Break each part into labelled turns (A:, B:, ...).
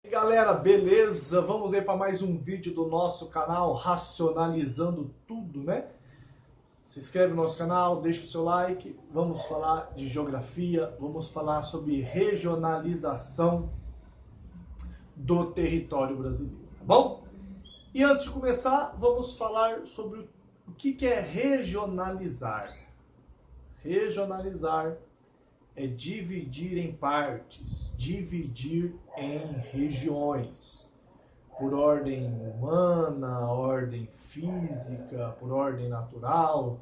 A: E aí, galera, beleza? Vamos aí para mais um vídeo do nosso canal Racionalizando Tudo, né? Se inscreve no nosso canal, deixa o seu like. Vamos falar de geografia, vamos falar sobre regionalização do território brasileiro, tá bom? E antes de começar, vamos falar sobre o que é regionalizar. Regionalizar é dividir em partes, dividir em regiões, por ordem humana, ordem física, por ordem natural,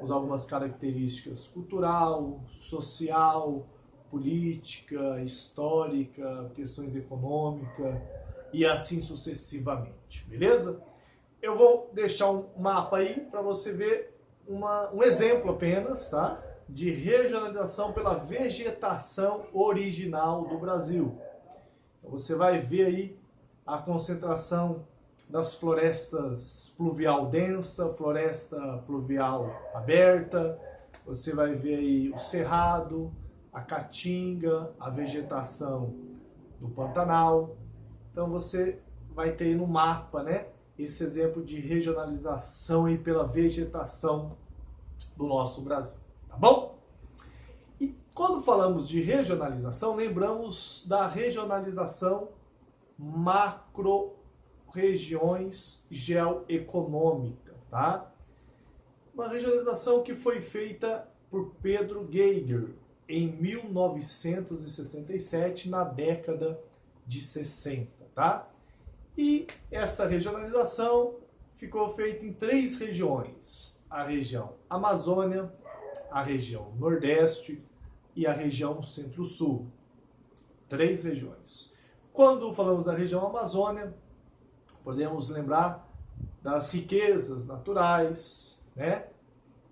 A: usar algumas características cultural, social, política, histórica, questões econômicas e assim sucessivamente, beleza? Eu vou deixar um mapa aí para você ver um exemplo apenas, tá? De regionalização pela vegetação original do Brasil. Então você vai ver aí a concentração das florestas pluvial densa, floresta pluvial aberta, você vai ver aí o cerrado, a caatinga, a vegetação do Pantanal. Então você vai ter aí no mapa, né, esse exemplo de regionalização aí pela vegetação do nosso Brasil. Tá bom? E quando falamos de regionalização, lembramos da regionalização macro-regiões geoeconômica, tá? Uma regionalização que foi feita por Pedro Geiger em 1967, na década de 60, tá? E essa regionalização ficou feita em 3 regiões: a região Amazônia, a região Nordeste e a região Centro-Sul. 3 regiões. Quando falamos da região Amazônia, podemos lembrar das riquezas naturais, né?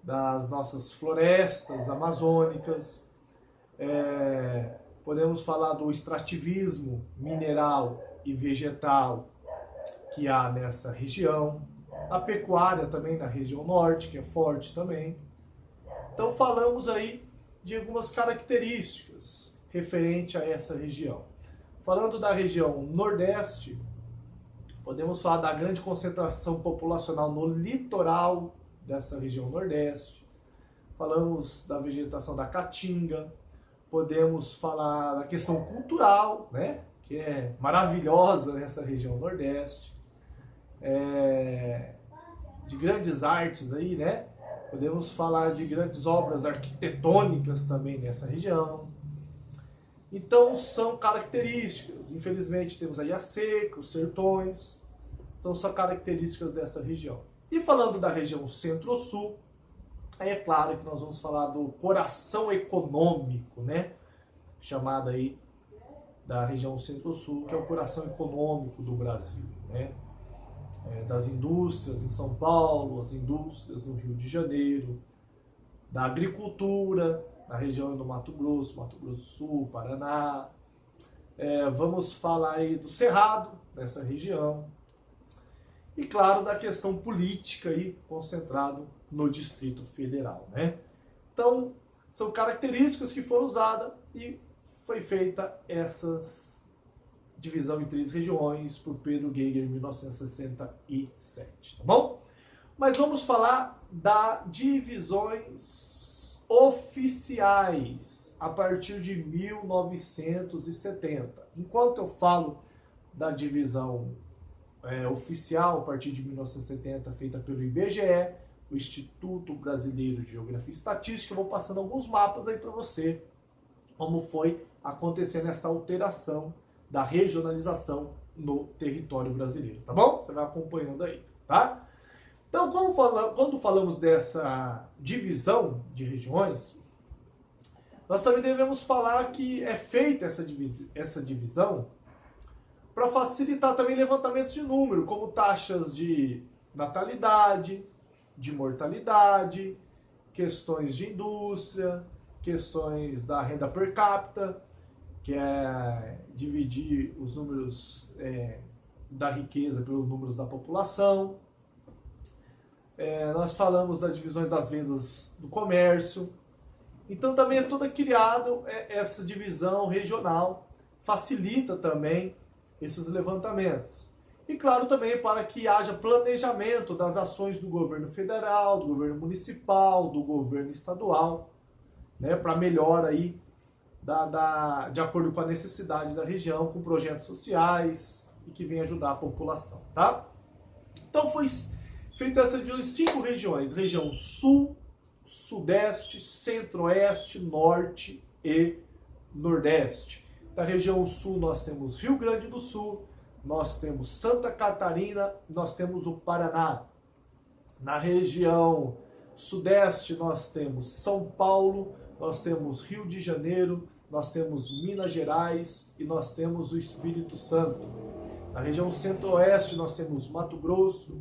A: Das nossas florestas amazônicas. Podemos falar do extrativismo mineral e vegetal que há nessa região. A pecuária também na região norte, que é forte também. Então falamos aí de algumas características referente a essa região. Falando da região Nordeste, podemos falar da grande concentração populacional no litoral dessa região Nordeste. Falamos da vegetação da caatinga. Podemos falar da questão cultural, né, que é maravilhosa nessa região Nordeste. De grandes artes aí, né? Podemos falar de grandes obras arquitetônicas também nessa região. Então são características. Infelizmente temos aí a seca, os sertões. Então são características dessa região. E falando da região Centro-Sul, aí é claro que nós vamos falar do coração econômico, né? Chamada aí da região Centro-Sul, que é o coração econômico do Brasil, né? Das indústrias em São Paulo, as indústrias no Rio de Janeiro, da agricultura na região do Mato Grosso do Sul, Paraná. Vamos falar aí do Cerrado, nessa região. E claro, da questão política aí, concentrado no Distrito Federal, né? Então, são características que foram usadas e foi feita essas divisão em 3 regiões por Pedro Geiger em 1967, tá bom? Mas vamos falar das divisões oficiais a partir de 1970. Enquanto eu falo da divisão oficial a partir de 1970, feita pelo IBGE, o Instituto Brasileiro de Geografia e Estatística, eu vou passando alguns mapas aí para você, como foi acontecendo essa alteração da regionalização no território brasileiro, tá bom? Você vai acompanhando aí, tá? Então, quando falamos dessa divisão de regiões, nós também devemos falar que é feita essa divisão para facilitar também levantamentos de número, como taxas de natalidade, de mortalidade, questões de indústria, questões da renda per capita, que é dividir os números da riqueza pelos números da população. Nós falamos das divisões das vendas do comércio. Então também é toda criada essa divisão regional, facilita também esses levantamentos. E claro também para que haja planejamento das ações do governo federal, do governo municipal, do governo estadual, né, para melhora aí de acordo com a necessidade da região, com projetos sociais e que venha ajudar a população, tá? Então foi feita essa divisão em 5 regiões: região sul, sudeste, centro-oeste, norte e nordeste. Da região sul nós temos Rio Grande do Sul, nós temos Santa Catarina, nós temos o Paraná. Na região sudeste nós temos São Paulo, nós temos Rio de Janeiro, nós temos Minas Gerais e nós temos o Espírito Santo. Na região centro-oeste nós temos Mato Grosso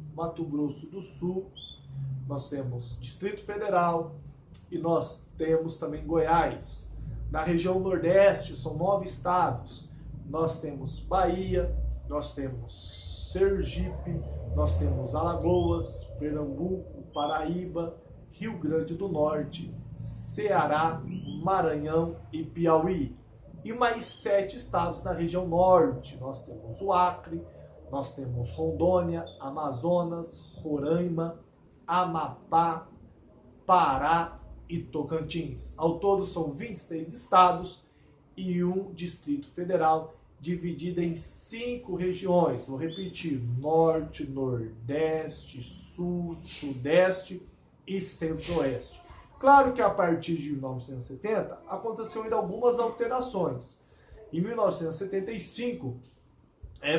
A: do Sul, nós temos Distrito Federal e nós temos também Goiás. Na região nordeste são 9 estados. Nós temos Bahia, nós temos Sergipe, nós temos Alagoas, Pernambuco, Paraíba, Rio Grande do Norte, Ceará, Maranhão e Piauí. E mais 7 estados na região norte. Nós temos o Acre, nós temos Rondônia, Amazonas, Roraima, Amapá, Pará e Tocantins. Ao todo são 26 estados e um Distrito Federal, dividido em 5 regiões. Vou repetir: norte, nordeste, sul, sudeste e centro-oeste. Claro que a partir de 1970 aconteceu ainda algumas alterações. Em 1975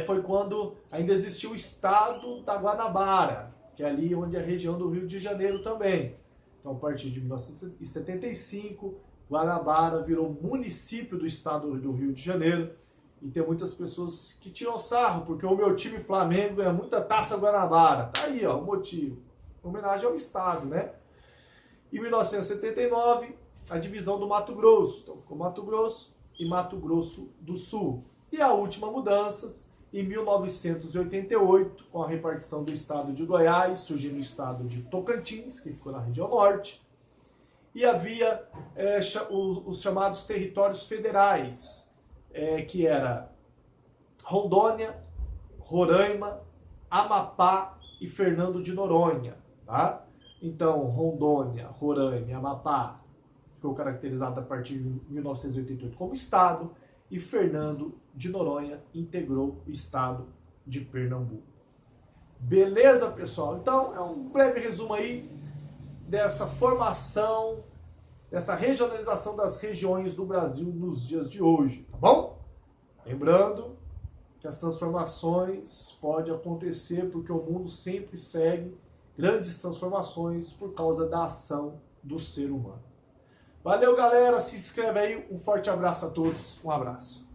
A: foi quando ainda existiu o estado da Guanabara, que é ali onde é a região do Rio de Janeiro também. Então, a partir de 1975, Guanabara virou município do estado do Rio de Janeiro. E tem muitas pessoas que tiram sarro, porque o meu time Flamengo ganha muita Taça Guanabara. Tá aí, ó, o motivo. Em homenagem ao estado, né? Em 1979, a divisão do Mato Grosso. Então ficou Mato Grosso e Mato Grosso do Sul. E a última mudança, em 1988, com a repartição do estado de Goiás, surgindo o estado de Tocantins, que ficou na região norte. E havia os chamados territórios federais, que era Rondônia, Roraima, Amapá e Fernando de Noronha, tá? Então, Rondônia, Roraima e Amapá ficou caracterizado a partir de 1988 como estado, e Fernando de Noronha integrou o estado de Pernambuco. Beleza, pessoal? Então, é um breve resumo aí dessa formação, dessa regionalização das regiões do Brasil nos dias de hoje, tá bom? Lembrando que as transformações podem acontecer porque o mundo sempre segue grandes transformações por causa da ação do ser humano. Valeu, galera. Se inscreve aí. Um forte abraço a todos. Um abraço.